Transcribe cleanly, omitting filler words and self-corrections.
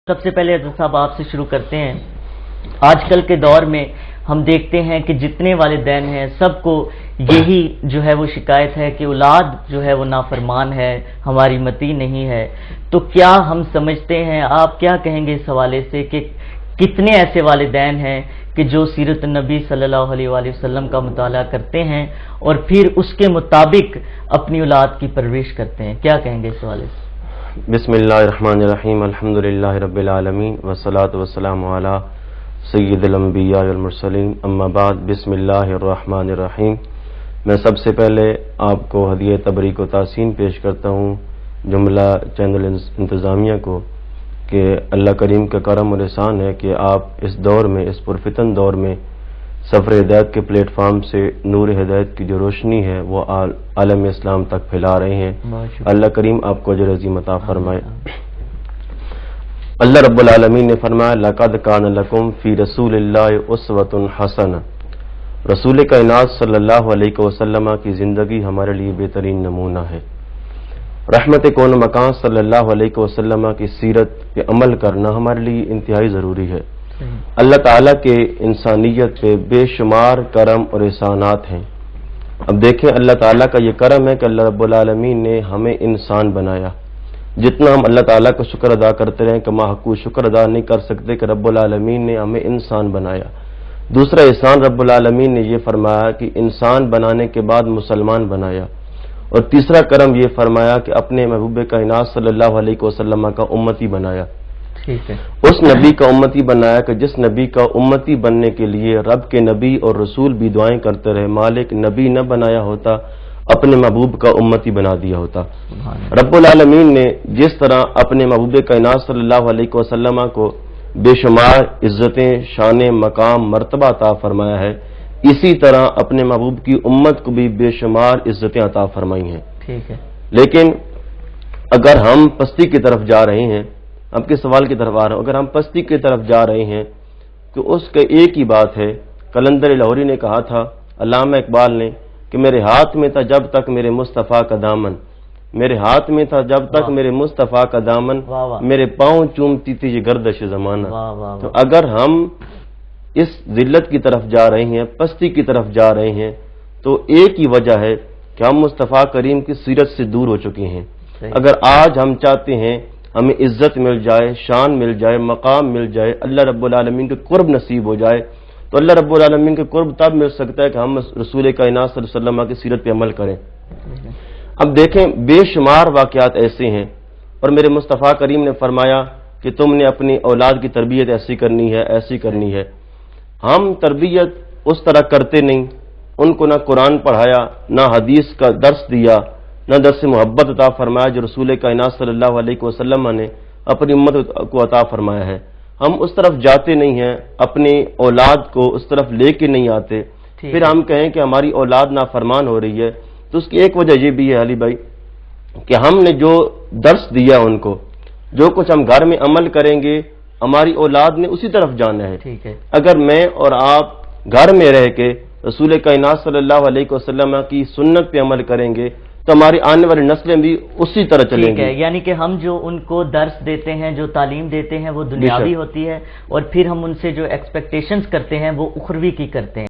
سب سے پہلے حضرت صاحب آپ سے شروع کرتے ہیں۔ آج کل کے دور میں ہم دیکھتے ہیں کہ جتنے والدین ہیں سب کو یہی جو ہے وہ شکایت ہے کہ اولاد جو ہے وہ نافرمان ہے، ہماری متی نہیں ہے۔ تو کیا ہم سمجھتے ہیں، آپ کیا کہیں گے اس حوالے سے کہ کتنے ایسے والدین ہیں کہ جو سیرت النبی صلی اللہ علیہ وآلہ وسلم کا مطالعہ کرتے ہیں اور پھر اس کے مطابق اپنی اولاد کی پرورش کرتے ہیں؟ کیا کہیں گے اس حوالے سے؟ بسم اللہ الرحمن الرحیم، الحمدللہ رب العالمین والصلاة والسلام علی سید الانبیاء والمرسلین، اما بعد، بسم اللہ الرحمن الرحیم۔ میں سب سے پہلے آپ کو ہدیہ تبریک و تحسین پیش کرتا ہوں جملہ چینل انتظامیہ کو کہ اللہ کریم کا کرم اور احسان ہے کہ آپ اس دور میں، اس پرفتن دور میں سفر ہدایت کے پلیٹ فارم سے نور ہدایت کی جو روشنی ہے وہ عالم اسلام تک پھیلا رہے ہیں۔ اللہ کریم آپ کو اجر عظیم عطا فرمائے۔ اللہ رب العالمین نے فرمایا لَقَدْ كَانَ لَكُمْ فِي رَسُولِ اللَّهِ أُسْوَةٌ حَسَنَةٌ، رسول کائنات صلی اللہ علیہ وسلم کی زندگی ہمارے لیے بہترین نمونہ ہے۔ رحمت کون مکان صلی اللہ علیہ وسلم کی سیرت پہ عمل کرنا ہمارے لیے انتہائی ضروری ہے۔ اللہ تعالیٰ کے انسانیت پہ بے شمار کرم اور احسانات ہیں۔ اب دیکھیں اللہ تعالیٰ کا یہ کرم ہے کہ اللہ رب العالمین نے ہمیں انسان بنایا۔ جتنا ہم اللہ تعالیٰ کا شکر ادا کرتے رہیں کہ محقوق شکر ادا نہیں کر سکتے کہ رب العالمین نے ہمیں انسان بنایا۔ دوسرا احسان رب العالمین نے یہ فرمایا کہ انسان بنانے کے بعد مسلمان بنایا، اور تیسرا کرم یہ فرمایا کہ اپنے محبوب کائنات صلی اللہ علیہ وسلم کا امتی بنایا۔ ٹھیک ہے، اس نبی کا امتی بنایا کہ جس نبی کا امتی بننے کے لیے رب کے نبی اور رسول بھی دعائیں کرتے رہے، مالک نبی نہ بنایا ہوتا اپنے محبوب کا امتی بنا دیا ہوتا۔ رب العالمین نے جس طرح اپنے محبوب کائنات صلی اللہ علیہ وسلم کو بے شمار عزتیں، شان، مقام، مرتبہ عطا فرمایا ہے، اسی طرح اپنے محبوب کی امت کو بھی بے شمار عزتیں عطا فرمائی ہیں۔ ٹھیک ہے، لیکن اگر ہم پستی کی طرف جا رہے ہیں، آپ کے سوال کی طرف آ رہا ہوں، اگر ہم پستی کی طرف جا رہے ہیں تو اس کا ایک ہی بات ہے، قلندر لاہوری نے کہا تھا، علامہ اقبال نے، کہ میرے ہاتھ میں تھا جب تک میرے مصطفیٰ کا دامن، میرے ہاتھ میں تھا جب تک میرے مصطفیٰ کا دامن، میرے پاؤں چومتی تھی یہ گردش زمانہ۔ تو اگر ہم اس ذلت کی طرف جا رہے ہیں، پستی کی طرف جا رہے ہیں، تو ایک ہی وجہ ہے کہ ہم مصطفیٰ کریم کی سیرت سے دور ہو چکے ہیں۔ اگر آج ہم چاہتے ہیں ہمیں عزت مل جائے، شان مل جائے، مقام مل جائے، اللہ رب العالمین کے قرب نصیب ہو جائے، تو اللہ رب العالمین کے قرب تب مل سکتا ہے کہ ہم رسول کائنات صلی اللہ علیہ وسلم کی سیرت پہ عمل کریں۔ اب دیکھیں بے شمار واقعات ایسے ہیں، اور میرے مصطفیٰ کریم نے فرمایا کہ تم نے اپنی اولاد کی تربیت ایسی کرنی ہے، ایسی کرنی ہے۔ ہم تربیت اس طرح کرتے نہیں، ان کو نہ قرآن پڑھایا، نہ حدیث کا درس دیا، نہ درس محبت عطا فرمایا جو رسول کائنات صلی اللہ علیہ وسلم نے اپنی امت کو عطا فرمایا ہے۔ ہم اس طرف جاتے نہیں ہیں، اپنی اولاد کو اس طرف لے کے نہیں آتے، پھر ہم کہیں کہ ہماری اولاد نافرمان ہو رہی ہے، تو اس کی ایک وجہ یہ بھی ہے علی بھائی کہ ہم نے جو درس دیا ان کو، جو کچھ ہم گھر میں عمل کریں گے ہماری اولاد نے اسی طرف جانا ہے۔ اگر میں اور آپ گھر میں رہ کے رسول کائنات صلی اللہ علیہ وسلم کی سنت پہ عمل کریں گے تو ہماری آنے والی نسلیں بھی اسی طرح چلیں گی۔ یعنی کہ ہم جو ان کو درس دیتے ہیں، جو تعلیم دیتے ہیں وہ دنیاوی ہوتی ہے، اور پھر ہم ان سے جو ایکسپیکٹیشنز کرتے ہیں وہ اخروی کی کرتے ہیں۔